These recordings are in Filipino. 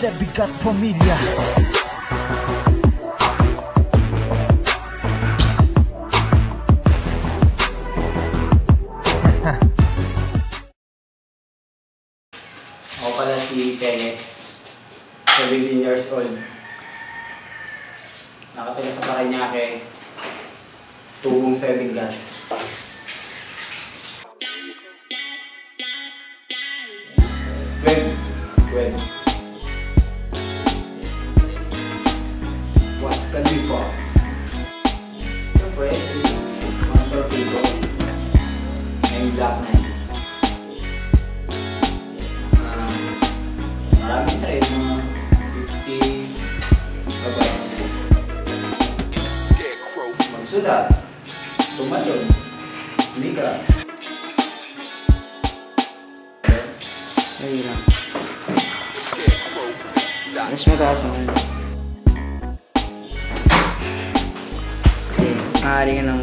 sa bigat pamilya. Ako pala si Kenneth, 17 years old. Nakatira sa Parañaque, tubong 7 gas. Gwen. Was Khalifa. Siyempre, si Master Pico. And Black Knight. Marami na rin, mga 50 abay. Magsulat, tumalon, liga. Ayun lang. Mas mataas naman. Kasi maaari ka nang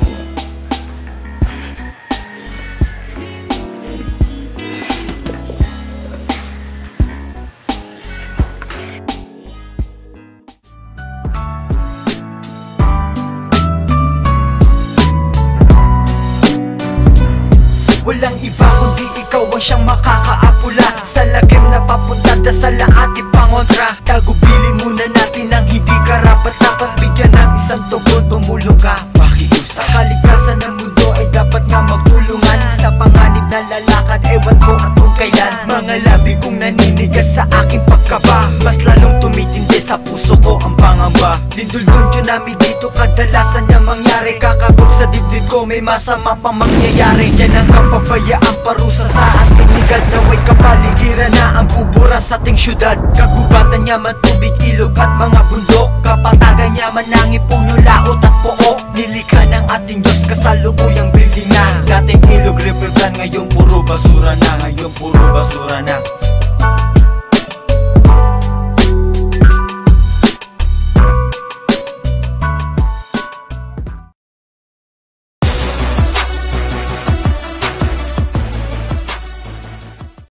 walang iba kundi ikaw ang siyang makakaapula sa lagim na papunta sa lahat ipangontra. Tagubilin muna natin ang hindi karapat-dapat, bigyan ng isang tugon, tumulong ka, pakiusap. Sa kalikasan ng mundo ay dapat nga magtulungan. Sa panganib na lalakad, ewan ko at kung kailan. Mga labi kong naninigas sa aking pagkaba, mas lalong tumitindi sa puso ko ang pangamba. Lindol-dun tsunami dito kadalasan na mangyari. Kakabog sa dibdib ko, may masama pa mangyayari. Yan ang kapabayaan parusa sa ating legal. Naway kapaligiran na ang bubura sa ating syudad. Kagubatan yaman, tubig, ilog at mga bundok. Kapatagan yaman, nangin, puno, laot at pook. Nilikha ng ating Diyos, kasalukuyang building na dating ilog river plan, ngayon puro basura na. Ngayon puro basura na.